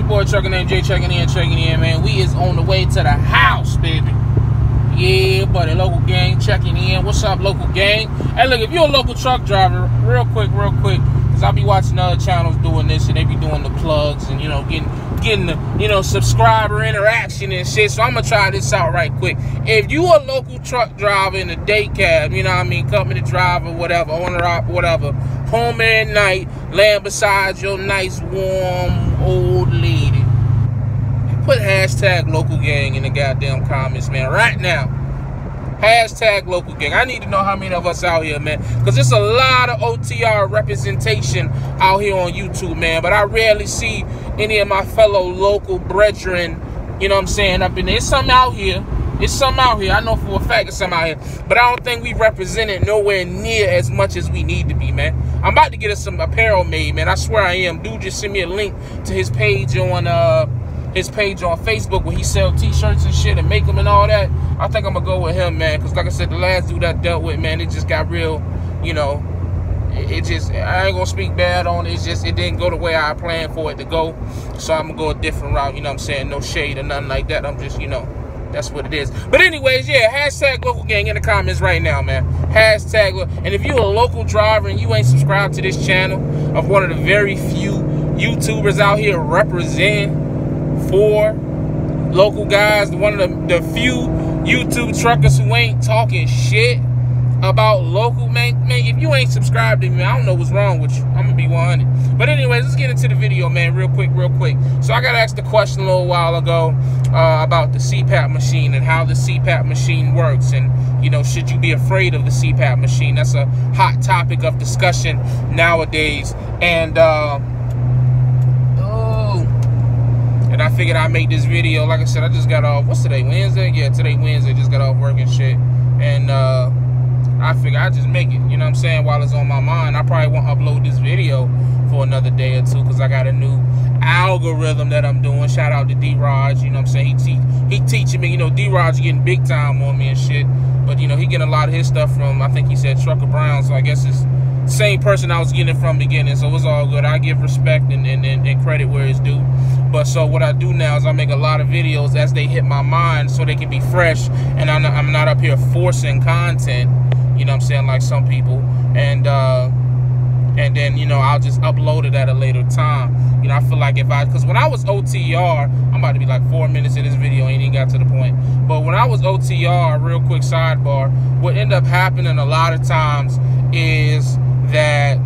your boy Atruckernamedjay checking in, man. We is on the way to the house, baby. Yeah, buddy, local gang checking in. What's up, local gang? Hey, look, if you're a local truck driver, real quick, because I be watching other channels doing this, and they be doing the plugs and, you know, getting the, you know, subscriber interaction and shit. So I'm going to try this out right quick. If you a local truck driver in a day cab, you know what I mean, company driver, whatever, owner op, whatever, home at night, laying beside your nice, warm, old lady, put hashtag local gang in the goddamn comments, man, right now. Hashtag local gang. I need to know how many of us out here, man, because there's a lot of OTR representation out here on YouTube, man, but I rarely see any of my fellow local brethren, you know what I'm saying, up in there. It's something out here. It's something out here. I know for a fact it's something out here, but I don't think we represent it nowhere near as much as we need to be, man. I'm about to get us some apparel made, man. I swear I am. Dude just sent me a link to his page on Facebook where he sells t-shirts and shit and make them and all that. I think I'm gonna go with him, man, because like I said, the last dude I dealt with, man, it just got real, you know, it just, I ain't gonna speak bad on it. It's just, it didn't go the way I planned for it to go. So I'm gonna go a different route, you know what I'm saying? No shade or nothing like that. I'm just, you know, that's what it is. But anyways, yeah, hashtag local gang in the comments right now, man. Hashtag, and if you're a local driver and you ain't subscribed to this channel of one of the very few YouTubers out here representing for local guys, one of the few YouTube truckers who ain't talking shit about local, man, if you ain't subscribed to me, I don't know what's wrong with you. I'm gonna be 100. But anyways, let's get into the video, man, real quick. So I got asked the question a little while ago about the CPAP machine and how the CPAP machine works, and, you know, should you be afraid of the CPAP machine? That's a hot topic of discussion nowadays. And I figured I'd make this video. Like I said, I just got off, what's today, Wednesday? Yeah, today Wednesday, just got off work and shit. And I figured I'd just make it, you know what I'm saying, while it's on my mind. I probably won't upload this video for another day or two because I got a new algorithm that I'm doing. Shout out to D-Raj, you know what I'm saying? He teaching me, you know, D-Raj getting big time on me and shit. But, you know, he getting a lot of his stuff from, I think he said Trucker Brown, so I guess it's the same person I was getting it from beginning, so it's all good. I give respect and credit where it's due. But so what I do now is I make a lot of videos as they hit my mind so they can be fresh, and I'm not up here forcing content, you know what I'm saying, like some people. And then, you know, I'll just upload it at a later time. You know, I feel like because when I was OTR, I'm about to be like 4 minutes in this video, ain't even got to the point. But when I was OTR, real quick sidebar, what ended up happening a lot of times is that,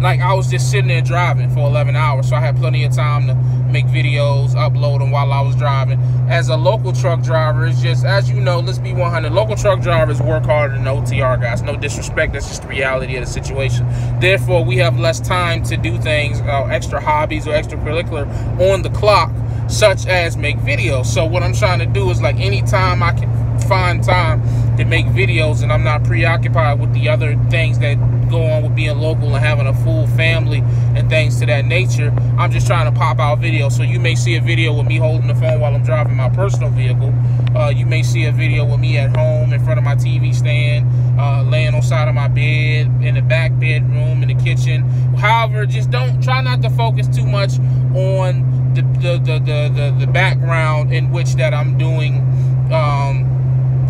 like, I was just sitting there driving for 11 hours, so I had plenty of time to make videos, upload them while I was driving. As a local truck driver, it's just, as you know, let's be 100, local truck drivers work harder than OTR guys. No disrespect, that's just the reality of the situation. Therefore, we have less time to do things, extra hobbies or extracurricular on the clock, such as make videos. So what I'm trying to do is, like, anytime I can find time to make videos and I'm not preoccupied with the other things that go on with being local and having a full family and things to that nature, I'm just trying to pop out videos. So you may see a video with me holding the phone while I'm driving my personal vehicle. You may see a video with me at home in front of my TV stand, laying on side of my bed, in the back bedroom, in the kitchen. However, just try not to focus too much on the background in which that I'm doing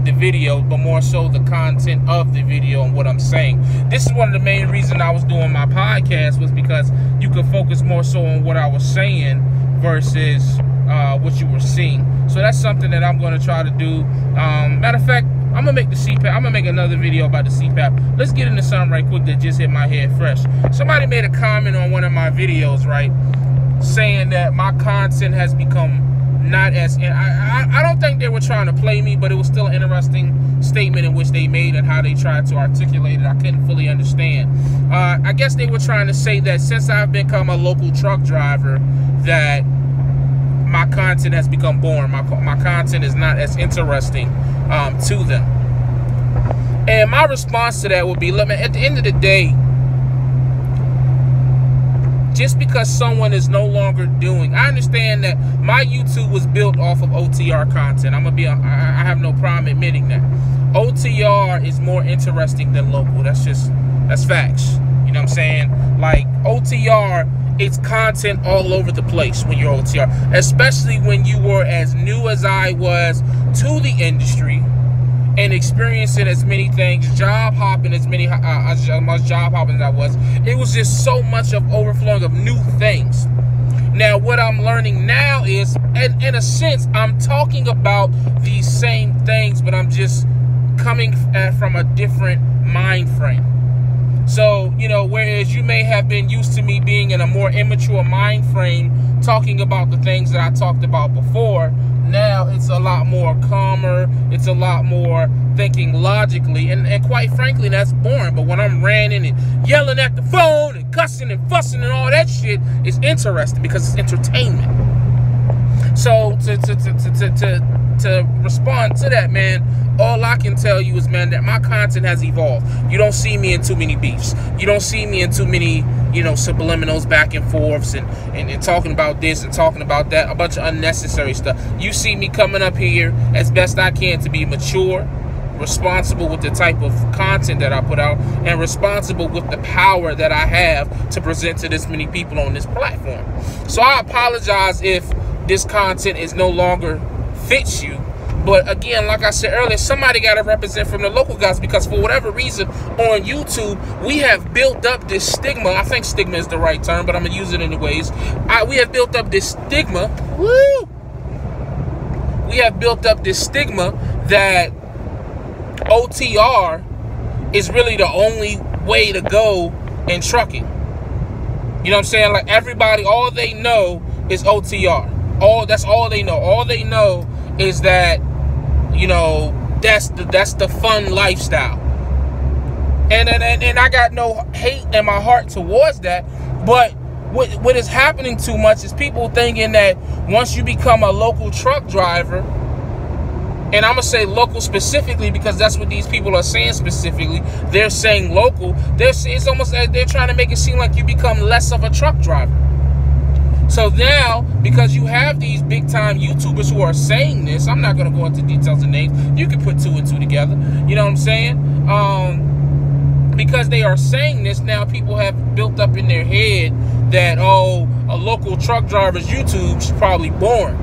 the video, but more so the content of the video and what I'm saying. This is one of the main reasons I was doing my podcast, was because you could focus more so on what I was saying versus what you were seeing. So that's something that I'm going to try to do. Matter of fact, I'm gonna make the CPAP. I'm gonna make another video about the CPAP. Let's get into something right quick that just hit my head fresh. Somebody made a comment on one of my videos, right, saying that my content has become not as, I don't think they were trying to play me, but it was still an interesting statement in which they made and how they tried to articulate it. I couldn't fully understand. I guess they were trying to say that since I've become a local truck driver, that my content has become boring. My content is not as interesting to them. And my response to that would be, look, man, at the end of the day, just because someone is no longer doing, I understand that my YouTube was built off of OTR content. I have no problem admitting that. OTR is more interesting than local. That's facts. You know what I'm saying? Like, OTR it's content all over the place when you're OTR, especially when you were as new as I was to the industry and experiencing as many things, job hopping as much job hopping as I was. It was just so much of overflowing of new things. Now, what I'm learning now is, in a sense, I'm talking about these same things, but I'm just coming from a different mind frame. So, you know, whereas you may have been used to me being in a more immature mind frame, talking about the things that I talked about before, now it's a lot more calmer, it's a lot more thinking logically, and quite frankly, that's boring. But when I'm ranting and yelling at the phone and cussing and fussing and all that shit, it's interesting because it's entertainment. So to respond to that, man, all I can tell you is, man, that my content has evolved. You don't see me in too many beefs. You don't see me in too many, you know, subliminals back and forths and talking about this and talking about that, a bunch of unnecessary stuff. You see me coming up here as best I can to be mature, responsible with the type of content that I put out, and responsible with the power that I have to present to this many people on this platform. So I apologize if this content is no longer fits you. But again, like I said earlier, somebody got to represent from the local guys, because for whatever reason on YouTube, we have built up this stigma. I think stigma is the right term, but I'm going to use it anyways. We have built up this stigma. Woo! We have built up this stigma that OTR is really the only way to go in trucking. You know what I'm saying? Like, everybody, all they know is OTR. That's all they know. All they know is that, you know, that's the fun lifestyle. And I got no hate in my heart towards that. But what is happening too much is people thinking that once you become a local truck driver, and I'm going to say local specifically because that's what these people are saying specifically. They're saying local. It's almost like they're trying to make it seem like you become less of a truck driver. So now, because you have these big-time YouTubers who are saying this, I'm not going to go into details and names. You can put two and two together. You know what I'm saying? Because they are saying this, now people have built up in their head that, oh, a local truck driver's YouTube is probably boring.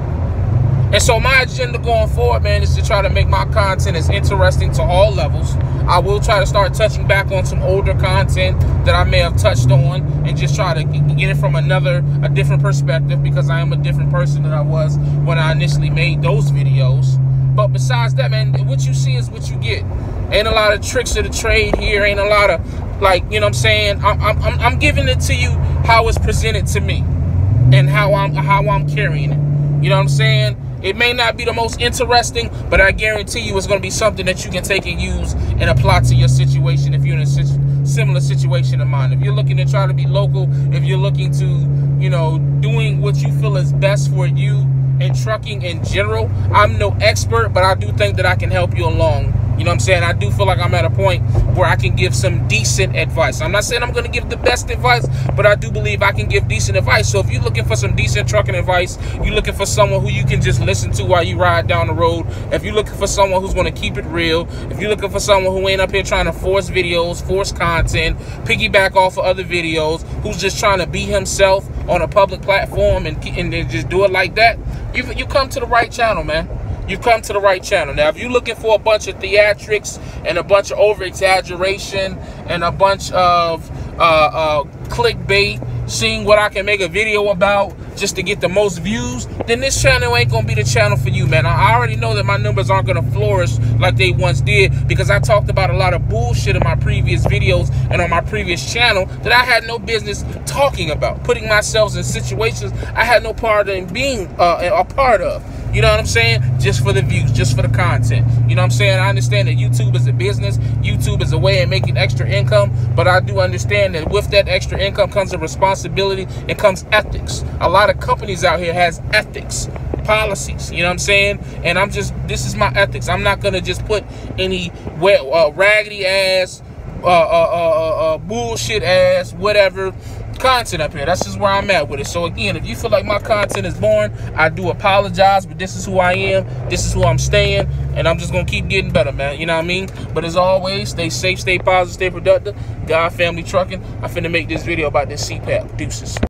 And so my agenda going forward, man, is to try to make my content as interesting to all levels. I will try to start touching back on some older content that I may have touched on and just try to get it from a different perspective, because I am a different person than I was when I initially made those videos. But besides that, man, what you see is what you get. Ain't a lot of tricks of the trade here. Ain't a lot of, like, you know what I'm saying? I'm giving it to you how it's presented to me and how I'm carrying it. You know what I'm saying? It may not be the most interesting, but I guarantee you it's going to be something that you can take and use and apply to your situation if you're in a similar situation of mine. If you're looking to try to be local, if you're looking to, you know, doing what you feel is best for you and trucking in general, I'm no expert, but I do think that I can help you along. You know what I'm saying? I do feel like I'm at a point where I can give some decent advice. I'm not saying I'm going to give the best advice, but I do believe I can give decent advice. So if you're looking for some decent trucking advice, you're looking for someone who you can just listen to while you ride down the road, if you're looking for someone who's going to keep it real, if you're looking for someone who ain't up here trying to force videos, force content, piggyback off of other videos, who's just trying to be himself on a public platform and then just do it like that, you come to the right channel, man. You've come to the right channel. Now, if you're looking for a bunch of theatrics and a bunch of over-exaggeration and a bunch of clickbait, seeing what I can make a video about just to get the most views, then this channel ain't going to be the channel for you, man. I already know that my numbers aren't going to flourish like they once did, because I talked about a lot of bullshit in my previous videos and on my previous channel that I had no business talking about, putting myself in situations I had no part in being a part of. You know what I'm saying? Just for the views, just for the content. You know what I'm saying? I understand that YouTube is a business. YouTube is a way of making extra income. But I do understand that with that extra income comes a responsibility and comes ethics. A lot of companies out here has ethics, policies. You know what I'm saying? And this is my ethics. I'm not going to just put any raggedy ass, bullshit ass, whatever content up here. That's just where I'm at with it. So again, if you feel like my content is boring, I do apologize, but this is who I am, this is who I'm staying, and I'm just gonna keep getting better, man. You know what I mean? But as always, stay safe, stay positive, stay productive. God Family Trucking. I finna make this video about this CPAP. Deuces.